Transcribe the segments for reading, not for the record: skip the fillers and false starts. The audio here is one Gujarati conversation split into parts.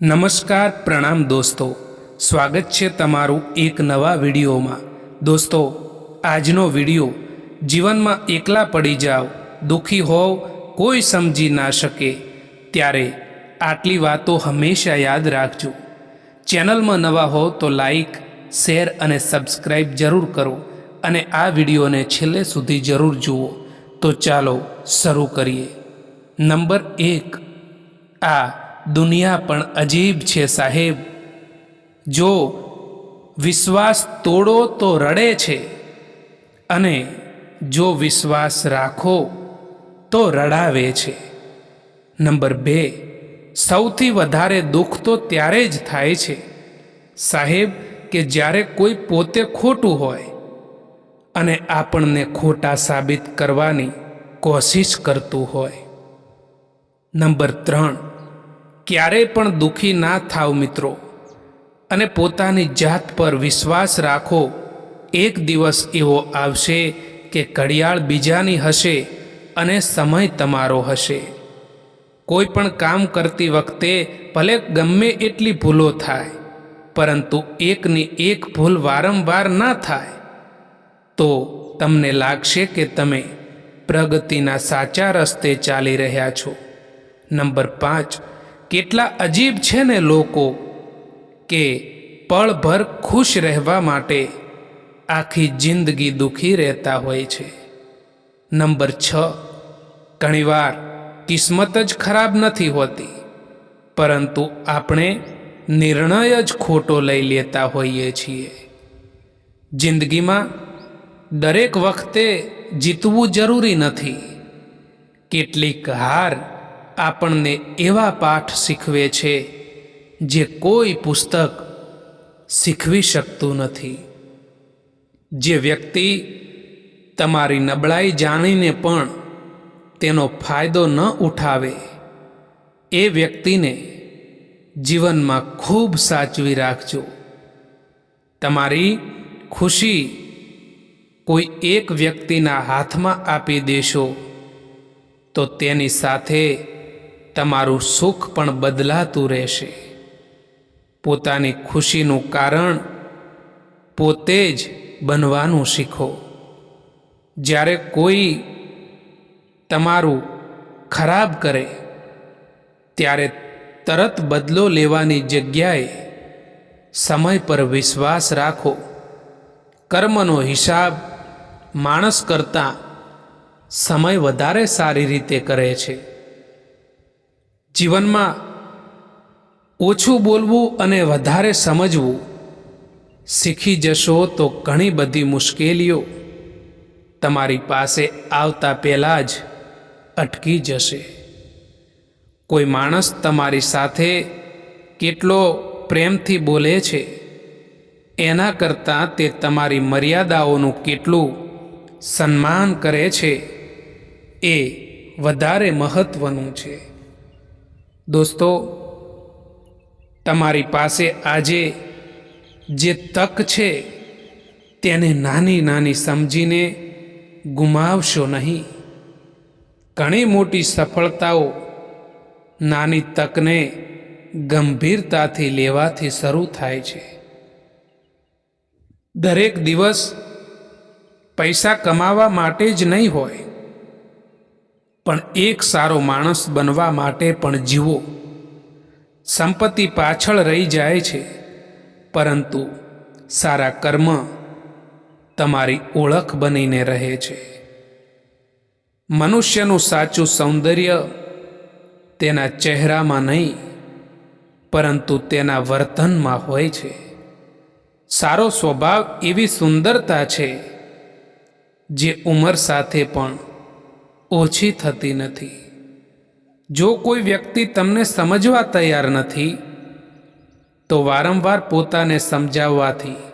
નમસ્કાર પ્રણામ દોસ્તો, સ્વાગત છે તમારું એક નવા વિડીયોમાં। દોસ્તો, આજનો વિડીયો જીવનમાં એકલા પડી જાઓ, દુઃખી હોવ, કોઈ સમજી ના શકે ત્યારે આટલી વાતો હંમેશા યાદ રાખજો। ચેનલમાં નવા હો તો લાઈક, શેર અને સબસ્ક્રાઈબ જરૂર કરો અને આ વિડીયોને છેલ્લે સુધી જરૂર જુઓ। તો ચાલો શરૂ કરીએ। નંબર 1, આ દુનિયા પણ અજીબ છે સાહેબ। જો વિશ્વાસ તોડો તો રડે છે અને જો વિશ્વાસ રાખો તો રડાવે છે। નંબર 2, સૌથી વધારે દુઃખ તો ત્યારે જ થાય છે સાહેબ કે જ્યારે કોઈ પોતે ખોટું હોય અને આપણને ખોટા સાબિત કરવાની કોશિશ કરતું હોય। નંબર 3, ક્યારેય પણ દુઃખી ના થાવ મિત્રો અને પોતાની જાત પર વિશ્વાસ રાખો। એક દિવસ એવો આવશે કે ઘડિયાળ બીજાની હશે અને સમય તમારો હશે। કોઈ પણ કામ કરતી વખતે ભલે ગમે એટલી ભૂલો થાય, પરંતુ એકની એક ભૂલ વારંવાર ના થાય તો તમને લાગશે કે તમે પ્રગતિના સાચા રસ્તે ચાલી રહ્યા છો। નંબર 5, કેટલા અજીબ છે ને લોકો કે પળભર ખુશ રહેવા માટે આખી જિંદગી દુઃખી રહેતા હોય છે। નંબર 6, ઘણીવાર કિસ્મત જ ખરાબ નથી હોતી, પરંતુ આપણે નિર્ણય જ ખોટો લઈ લેતા હોઈએ છીએ। જિંદગીમાં દરેક વખતે જીતવું જરૂરી નથી। કેટલીક હાર આપણને એવા પાઠ શીખવે છે જે કોઈ પુસ્તક શીખવી શકતું નથી। જે વ્યક્તિ તમારી નબળાઈ જાણીને પણ તેનો ફાયદો ન ઉઠાવે એ વ્યક્તિને જીવનમાં ખૂબ સાચવી રાખજો। તમારી ખુશી કોઈ એક વ્યક્તિના હાથમાં આપી દેશો તો તેની સાથે તમારું સુખ પણ બદલાતું રહેશે। પોતાની ખુશીનું કારણ પોતે જ બનવાનું શીખો। જ્યારે કોઈ તમારું ખરાબ કરે ત્યારે તરત બદલો લેવાની જગ્યાએ સમય પર વિશ્વાસ રાખો। કર્મનો હિસાબ માણસ કરતાં સમય વધારે સારી રીતે કરે છે। જીવનમાં ઓછું બોલવું અને વધારે સમજવું શીખી જશો તો ઘણી બધી મુશ્કેલીઓ તમારી પાસે આવતા પહેલાં જ અટકી જશે। કોઈ માણસ તમારી સાથે કેટલો પ્રેમથી બોલે છે એના કરતાં તે તમારી મર્યાદાઓનું કેટલું સન્માન કરે છે એ વધારે મહત્વનું છે। દોસ્તો, તમારી પાસે આજે જે તક છે તેને નાની નાની સમજીને ગુમાવશો નહીં। ઘણી મોટી સફળતાઓ નાની તકને ગંભીરતાથી લેવાથી શરૂ થાય છે। દરેક દિવસ પૈસા કમાવા માટે જ નહીં હોય, પણ એક સારો માણસ બનવા માટે પણ જીવો। સંપત્તિ પાછળ રહી જાય છે, પરંતુ સારા કર્મ તમારી ઓળખ બનીને રહે છે। મનુષ્યનું સાચું સૌંદર્ય તેના ચહેરામાં નહીં, પરંતુ તેના વર્તનમાં હોય છે। સારો સ્વભાવ એવી સુંદરતા છે જે ઉંમર સાથે પણ ઓછી થતી નથી। જો કોઈ વ્યક્તિ તમને સમજવા તૈયાર નથી તો વારંવાર પોતાને સમજાવવાથી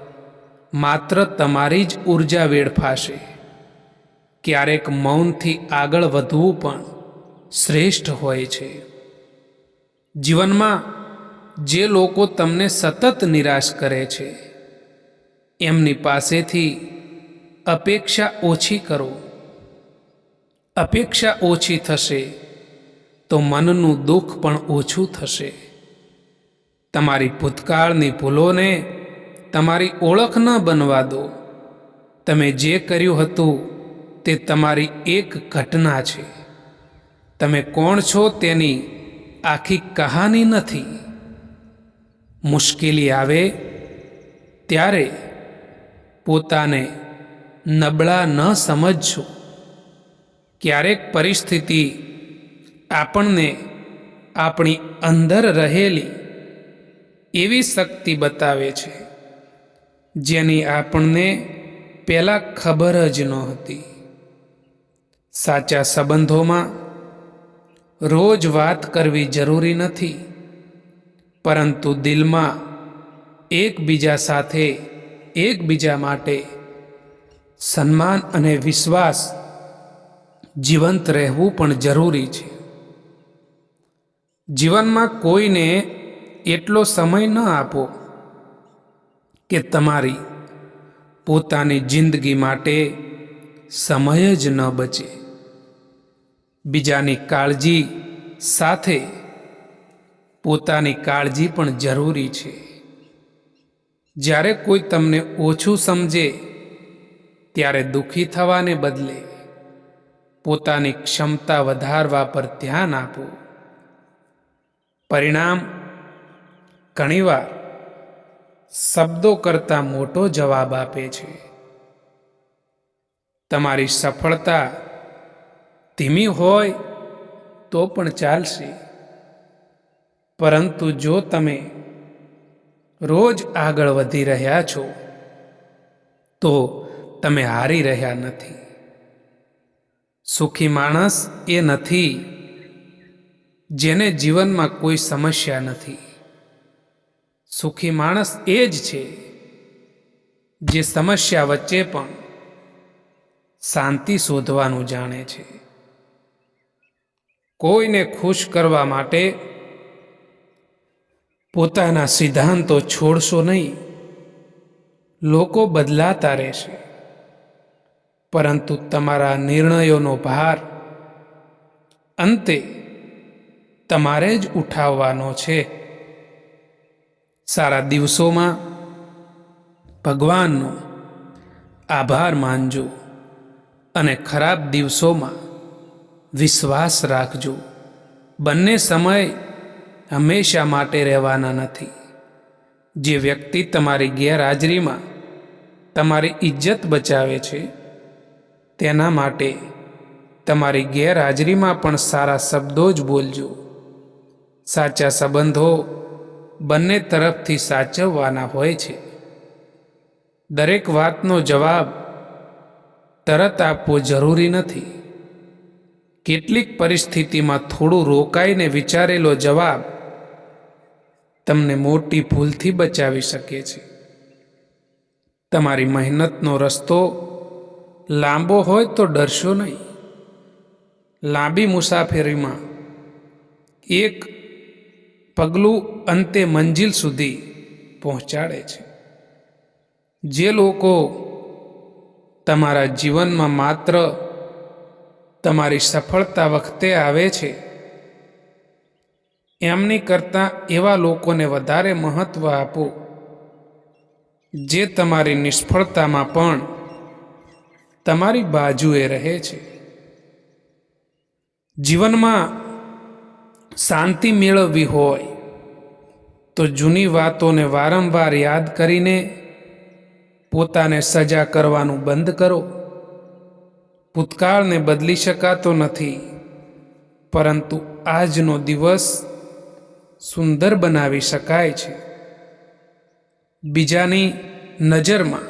માત્ર તમારી જ ઊર્જા વેડફાશે। ક્યારેક મૌનથી આગળ વધવું પણ શ્રેષ્ઠ હોય છે। જીવનમાં જે લોકો તમને સતત નિરાશ કરે છે એમની પાસેથી અપેક્ષા ઓછી કરો। અપેક્ષા ઓછી થશે તો મનનું દુઃખ પણ ઓછું થશે। તમારી ભૂતકાળની ભૂલોને તમારી ઓળખ ન બનવા દો. તમે જે કર્યું હતું તે તમારી એક ઘટના છે. તમે કોણ છો તેની આખી કહાની નથી. મુશ્કેલી આવે ત્યારે પોતાને નબળા ન સમજશો. ક્યારેક પરિસ્થિતિ આપણને આપણી અંદર રહેલી એવી શક્તિ બતાવે છે જેની આપણને પહેલાં ખબર જ નહોતી. સાચા સંબંધોમાં રોજ વાત કરવી જરૂરી નથી, પરંતુ દિલમાં એકબીજા સાથે એકબીજા માટે સન્માન અને વિશ્વાસ જીવંત રહેવું પણ જરૂરી છે. જીવનમાં કોઈને એટલો સમય ન આપો કે તમારી પોતાની જિંદગી માટે સમય જ ન બચે. બીજાની કાળજી સાથે પોતાની કાળજી પણ જરૂરી છે. જ્યારે કોઈ તમને ઓછું સમજે ત્યારે દુઃખી થવાને બદલે પોતાની ક્ષમતા વધારવા પર ધ્યાન આપો. પરિણામ ઘણીવાર શબ્દો કરતાં મોટો જવાબ આપે છે. તમારી સફળતા ધીમી હોય તો પણ ચાલશે, પરંતુ જો તમે રોજ આગળ વધી રહ્યા છો તો તમે હારી રહ્યા નથી. સુખી માણસ એ નથી જેને જીવનમાં કોઈ સમસ્યા નથી. સુખી માણસ એ જ છે જે સમસ્યા વચ્ચે પણ શાંતિ શોધવાનું જાણે છે. કોઈને ખુશ કરવા માટે પોતાના સિદ્ધાંતો છોડશો નહીં. લોકો બદલાતા રહેશે, પરંતુ તમારા નિર્ણયોનો ભાર અંતે તમારે જ ઉઠાવવાનો છે. સારા દિવસોમાં ભગવાનનો આભાર માનજો અને ખરાબ દિવસોમાં વિશ્વાસ રાખજો. બંને સમય હંમેશા માટે રહેવાના નથી. જે વ્યક્તિ તમારી ગેરહાજરીમાં તમારી ઇજ્જત બચાવે છે તેના માટે તમારી ગેરહાજરીમાં પણ સારા શબ્દો જ બોલજો. સાચા સંબંધો બંને તરફથી સાચવવાના હોય છે. દરેક વાતનો જવાબ તરત આપવો જરૂરી નથી. કેટલીક પરિસ્થિતિમાં થોડું રોકાઈને વિચારેલો જવાબ તમને મોટી ભૂલથી બચાવી શકે છે. તમારી મહેનતનો રસ્તો લાંબો હોય તો ડરશો નહીં. લાંબી મુસાફરીમાં એક પગલું અંતે મંજિલ સુધી પહોંચાડે છે. જે લોકો તમારા જીવનમાં માત્ર તમારી સફળતા વખતે આવે છે એમની કરતાં એવા લોકોને વધારે મહત્ત્વ આપો જે તમારી નિષ્ફળતામાં પણ તમારી બાજુએ રહે છે. જીવનમાં શાંતિ મેળવવી હોય તો જૂની વાતોને વારંવાર યાદ કરીને પોતાને સજા કરવાનું બંધ કરો. ભૂતકાળને બદલી શકાતો નથી, પરંતુ આજનો દિવસ સુંદર બનાવી શકાય છે. બીજાની નજરમાં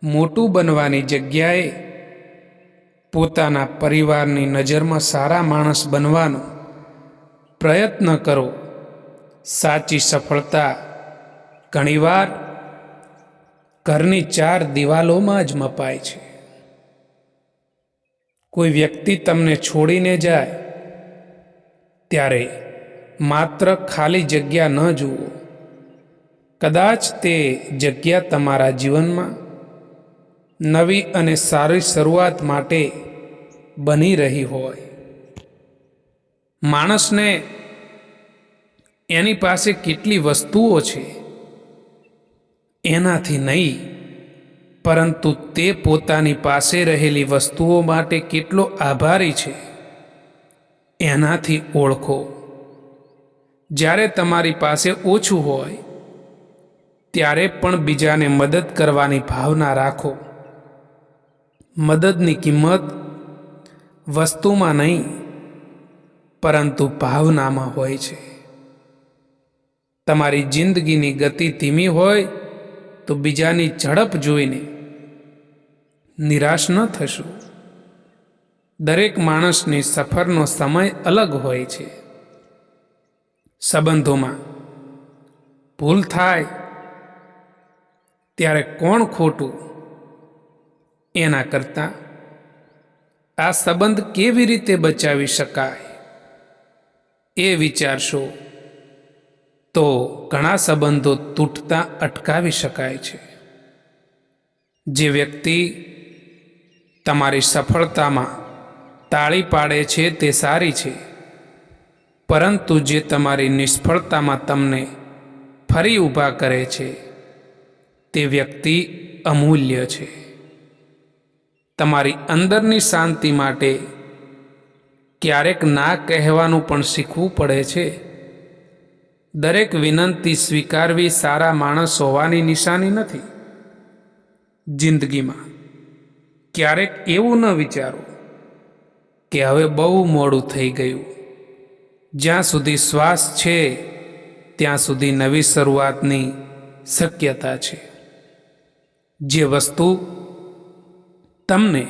મોટું બનવાની જગ્યાએ પોતાના પરિવારની નજરમાં સારા માણસ બનવાનો પ્રયત્ન કરો. સાચી સફળતા ઘણીવાર ઘરની 4 દિવાલોમાં જ મપાય છે. કોઈ વ્યક્તિ તમને છોડીને જાય ત્યારે માત્ર ખાલી જગ્યા ન જુઓ. કદાચ તે જગ્યા તમારા જીવનમાં નવી અને સારી શરૂઆત માટે બની રહી હોય. માણસને એની પાસે કેટલી વસ્તુઓ છે એનાથી નહીં, પરંતુ તે પોતાની પાસે રહેલી વસ્તુઓ માટે કેટલો આભારી છે એનાથી ઓળખો. જ્યારે તમારી પાસે ઓછું હોય ત્યારે પણ બીજાને મદદ કરવાની ભાવના રાખો. મદદની કિંમત વસ્તુમાં નહીં, પરંતુ ભાવનામાં હોય છે. તમારી જિંદગીની ગતિ ધીમી હોય તો બીજાની ઝડપ જોઈને નિરાશ ન થશો. દરેક માણસની સફરનો સમય અલગ હોય છે. સંબંધોમાં ભૂલ થાય ત્યારે કોણ ખોટું એના કરતાં આ સંબંધ કેવી રીતે બચાવી શકાય એ વિચારશો તો ઘણા સંબંધો તૂટતા અટકાવી શકાય છે. જે વ્યક્તિ તમારી સફળતામાં તાળી પાડે છે તે સારી છે, પરંતુ જે તમારી નિષ્ફળતામાં તમને ફરી ઊભા કરે છે તે વ્યક્તિ અમૂલ્ય છે. તમારી અંદરની શાંતિ માટે ક્યારેક ના કહેવાનું પણ શીખવું પડે છે. દરેક વિનંતી સ્વીકારવી સારા માણસ હોવાની નિશાની નથી. જિંદગીમાં ક્યારેક એવું ન વિચારો કે હવે બહુ મોડું થઈ ગયું. જ્યાં સુધી શ્વાસ છે ત્યાં સુધી નવી શરૂઆતની શક્યતા છે. જે વસ્તુ તમને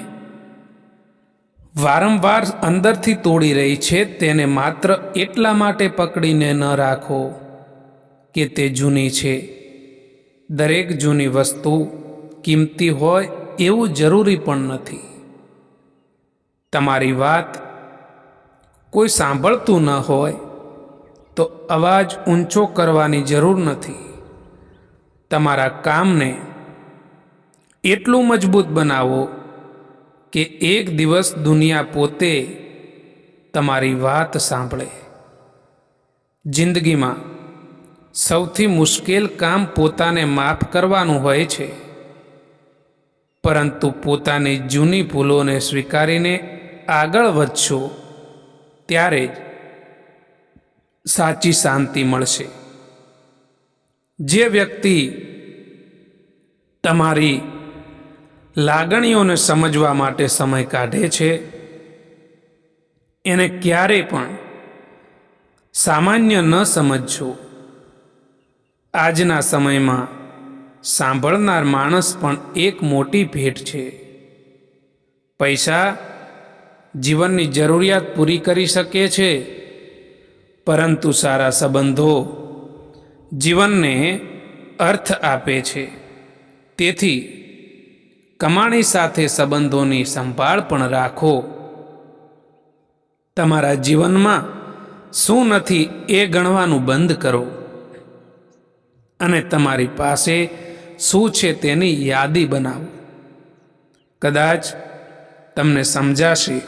વારંવાર અંદરથી તોડી રહી છે તેને માત્ર એટલા માટે પકડીને ન રાખો કે તે જૂની છે. દરેક જૂની વસ્તુ કિંમતી હોય એવું જરૂરી પણ નથી. તમારી વાત કોઈ સાંભળતું ન હોય તો અવાજ ઊંચો કરવાની જરૂર નથી. તમારા કામને એટલું મજબૂત બનાવો કે એક દિવસ દુનિયા પોતે તમારી વાત સાંભળે. જિંદગીમાં સૌથી મુશ્કેલ કામ પોતાને માફ કરવાનું હોય છે, પરંતુ પોતાની જૂની ભૂલોને સ્વીકારીને આગળ વધશો ત્યારે જ સાચી શાંતિ મળશે. જે વ્યક્તિ તમારી લાગણીઓને સમજવા માટે સમય કાઢે છે એને ક્યારેય પણ સામાન્ય ન સમજશો. આજના સમયમાં સાંભળનાર માણસ પણ એક મોટી ભેટ છે. પૈસા જીવનની જરૂરિયાત પૂરી કરી શકે છે, પરંતુ સારા સંબંધો જીવનને અર્થ આપે છે. તેથી કમાણી સાથે સંબંધોની સંભાળ પણ રાખો. તમારા જીવનમાં શું નથી એ ગણવાનું બંધ કરો અને તમારી પાસે શું છે તેની યાદી બનાવો. કદાચ તમને સમજાશે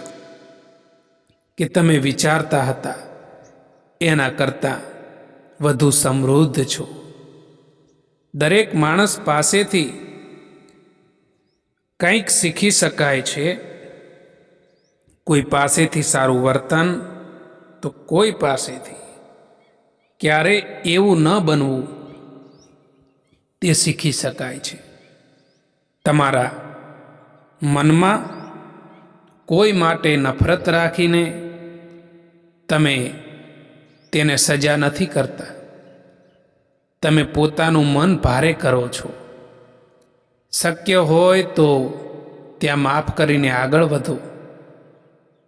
કે તમે વિચારતા હતા એના કરતાં વધુ સમૃદ્ધ છો. દરેક માણસ પાસેથી કંઈક શીખી શકાય છે. કોઈ પાસેથી સારું વર્તન તો કોઈ પાસેથી ક્યારેય એવું ન બનવું તે શીખી શકાય છે. તમારા મનમાં કોઈ માટે નફરત રાખીને તમે તેને સજા નથી કરતા. તમે પોતાનું મન ભારે કરો છો. શક્ય હોય તો ત્યાં માફ કરીને આગળ વધો.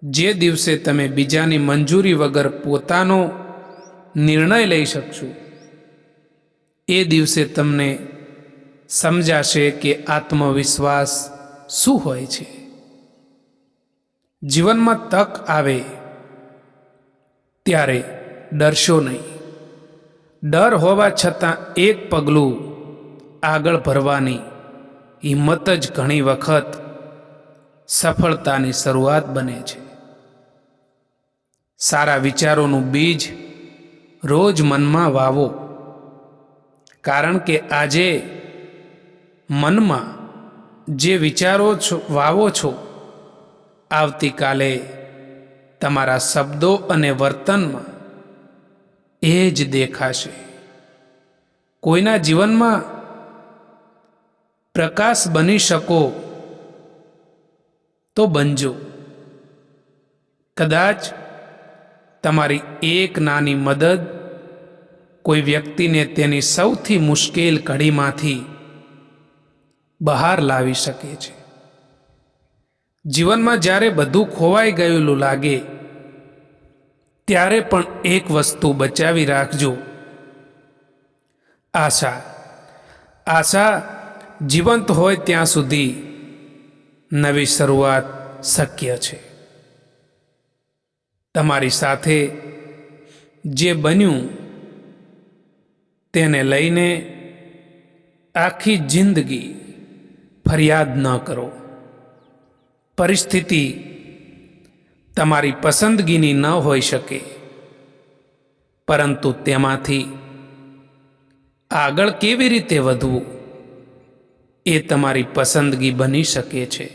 જે દિવસે તમે બીજાની મંજૂરી વગર પોતાનો નિર્ણય લઈ શકશો એ દિવસે તમને સમજાશે કે આત્મવિશ્વાસ શું હોય છે. જીવનમાં તક આવે ત્યારે ડરશો નહીં. ડર હોવા છતાં એક પગલું આગળ ભરવાની હિંમત જ ઘણી વખત સફળતાની શરૂઆત બને છે. સારા વિચારોનું બીજ રોજ મનમાં વાવો, કારણ કે આજે મનમાં જે વિચારો વાવો છો, આવતીકાલે તમારા શબ્દો અને વર્તનમાં એ જ દેખાશે. કોઈના જીવનમાં પ્રકાશ બની શકો તો બનજો. કદાચ તમારી એક નાની મદદ કોઈ વ્યક્તિને તેની સૌથી મુશ્કેલ ઘડીમાંથી બહાર લાવી શકે છે. જીવનમાં જ્યારે બધું ખોવાઈ ગયેલું લાગે ત્યારે પણ એક વસ્તુ બચાવી રાખજો, આશા. આશા જીવંત હોય ત્યાં સુધી નવી શરૂઆત શક્ય છે. તમારી સાથે જે બન્યું તેને લઈને આખી જિંદગી ફરિયાદ ન કરો. પરિસ્થિતિ તમારી પસંદગીની ન હોઈ શકે, પરંતુ તેમાંથી આગળ કેવી રીતે વધવું એ તમારી પસંદગી બની શકે છે.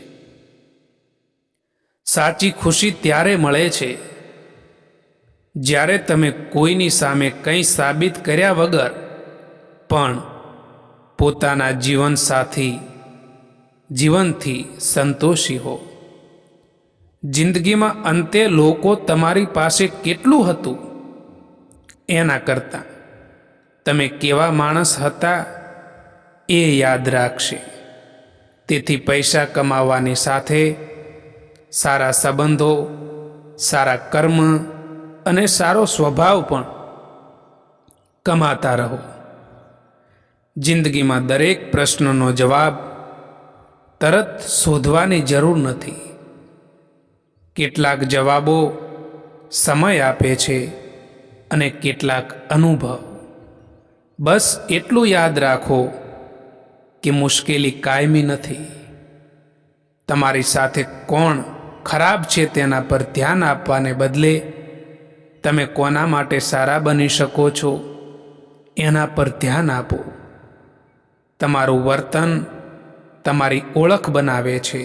સાચી ખુશી ત્યારે મળે છે જ્યારે તમે કોઈની સામે કંઈ સાબિત કર્યા વગર પણ પોતાના જીવનથી સંતોષી હો. જિંદગીમાં અંતે લોકો તમારી પાસે કેટલું હતું એના કરતાં તમે કેવા માણસ હતા એ યાદ રાખશે. તેથી પૈસા કમાવાની સાથે સારા સંબંધો, સારા કર્મ અને સારો સ્વભાવ પણ કમાતા રહો. જિંદગીમાં દરેક પ્રશ્નનો જવાબ તરત શોધવાની જરૂર નથી. કેટલાક જવાબો સમય આપે છે અને કેટલાક અનુભવ. બસ એટલું યાદ રાખો કે મુશ્કેલી કાયમી નથી. તમારી સાથે કોણ ખરાબ છે તેના પર ધ્યાન આપવાને બદલે તમે કોના માટે સારા બની શકો છો એના પર ધ્યાન આપો. તમારું વર્તન તમારી ઓળખ બનાવે છે.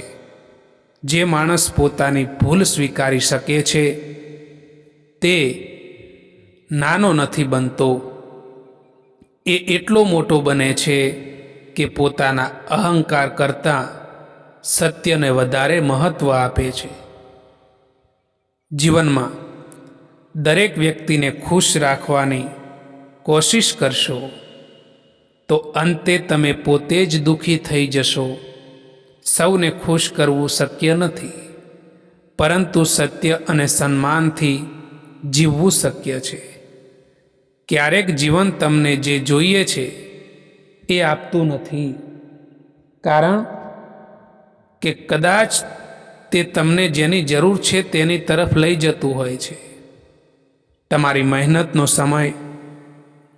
જે માણસ પોતાની ભૂલ સ્વીકારી શકે છે તે નાનો નથી બનતો, એ એટલો મોટો બને છે કે પોતાના અહંકાર કરતાં સત્યને વધારે મહત્વ આપે છે. જીવનમાં દરેક વ્યક્તિને ખુશ રાખવાની કોશિશ કરશો તો અંતે તમે પોતે જ દુઃખી થઈ જશો. સૌને ખુશ કરવું શક્ય નથી, પરંતુ સત્ય અને સન્માનથી જીવવું શક્ય છે. ક્યારેક જીવન તમને જે જોઈએ છે એ આપતું નથી, કારણ કે કદાચ તે તમને જેની જરૂર છે તેની તરફ લઈ જતું હોય છે. તમારી મહેનતનો સમય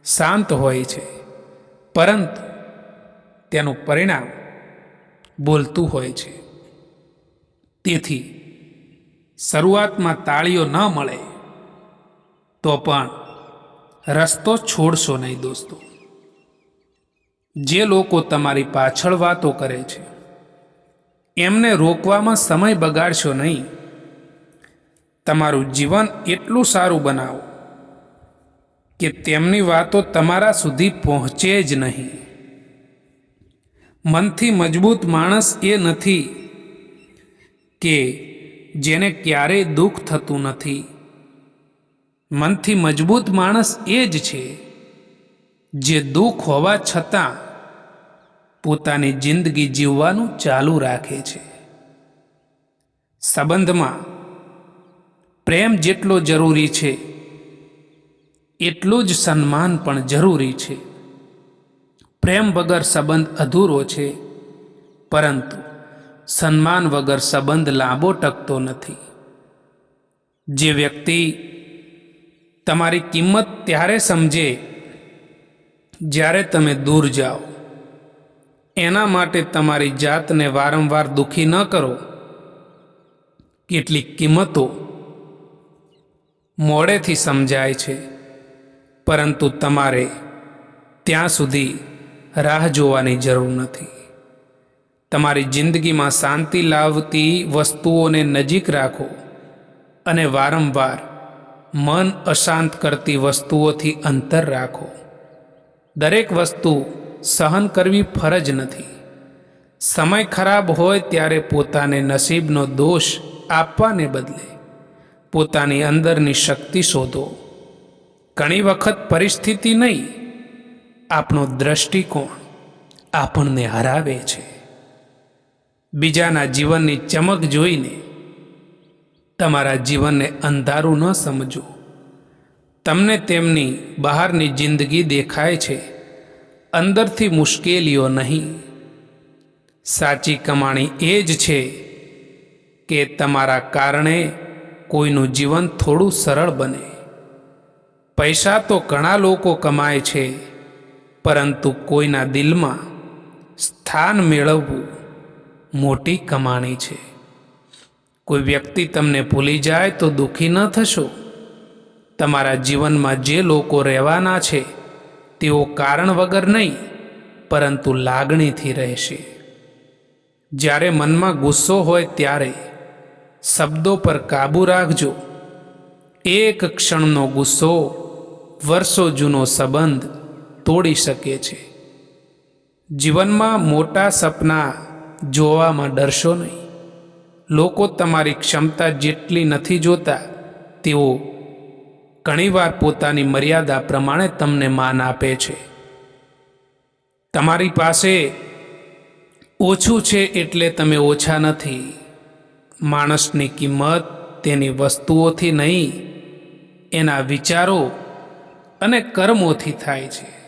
શાંત હોય છે, પરંતુ તેનું પરિણામ બોલતું હોય છે. તેથી શરૂઆતમાં તાળીઓ ન મળે તો પણ રસ્તો છોડશો નહીં દોસ્તો. જે લોકો તમારી પાછળ વાતો કરે છે એમને રોકવામાં સમય બગાડશો નહીં. તમારું જીવન એટલું સારું બનાવો કે તેમની વાતો તમારા સુધી પહોંચે જ નહીં. મનથી મજબૂત માણસ એ નથી કે જેને ક્યારેય દુઃખ થતું નથી. મનથી મજબૂત માણસ એ જ છે જે દુઃખ હોવા છતાં પોતાની જિંદગી જીવવાનું ચાલુ રાખે છે. સંબંધમાં પ્રેમ જેટલો જરૂરી છે એટલું જ સન્માન પણ જરૂરી છે. પ્રેમ વગર સંબંધ અધૂરો છે, પરંતુ સન્માન વગર સંબંધ લાંબો ટકતો નથી. જે વ્યક્તિ તમારી કિંમત ત્યારે સમજે જ્યારે તમે દૂર જાઓ, એના માટે તમારી જાતને વારંવાર દુઃખી ન કરો. કેટલીક કિંમતો મોડેથી સમજાય છે, પરંતુ તમારે ત્યાં સુધી રાહ જોવાની જરૂર નથી. તમારી જિંદગીમાં શાંતિ લાવતી વસ્તુઓને નજીક રાખો અને વારંવાર મન અશાંત કરતી વસ્તુઓથી અંતર રાખો. દરેક વસ્તુ સહન કરવી ફરજ નથી. સમય ખરાબ હોય ત્યારે પોતાને નસીબનો દોષ આપવાને બદલે પોતાની અંદરની શક્તિ શોધો. ઘણી વખત પરિસ્થિતિ નહીં, આપણો દ્રષ્ટિકોણ આપણને હરાવે છે. બીજાના જીવનની ચમક જોઈને તમારા જીવનને અંધારું ન સમજો. તમને તેમની બહારની જિંદગી દેખાય છે, અંદરથી મુશ્કેલીઓ નહીં. સાચી કમાણી એ જ છે કે તમારા કારણે કોઈનું જીવન થોડું સરળ બને. પૈસા તો ઘણા લોકો કમાય છે, પરંતુ કોઈના દિલમાં સ્થાન મેળવવું મોટી કમાણી છે. કોઈ વ્યક્તિ તમને ભૂલી જાય તો દુઃખી ન થશો. તમારા જીવનમાં જે લોકો રહેવાના છે તેઓ કારણ વગર નહીં, પરંતુ લાગણીથી રહેશે. જ્યારે મનમાં ગુસ્સો હોય ત્યારે શબ્દો પર કાબૂ રાખજો. એક ક્ષણનો ગુસ્સો વર્ષો જૂનો સંબંધ તોડી શકે છે. જીવનમાં મોટા સપના જોવામાં ડરશો નહીં. લોકો તમારી ક્ષમતા જેટલી નથી જોતા, તેઓ ઘણીવાર પોતાની મર્યાદા પ્રમાણે તમને માન આપે છે. તમારી પાસે ઓછું છે એટલે તમે ઓછા નથી. માણસની કિંમત તેની વસ્તુઓથી નહીં, એના વિચારો અને કર્મોથી થાય છે.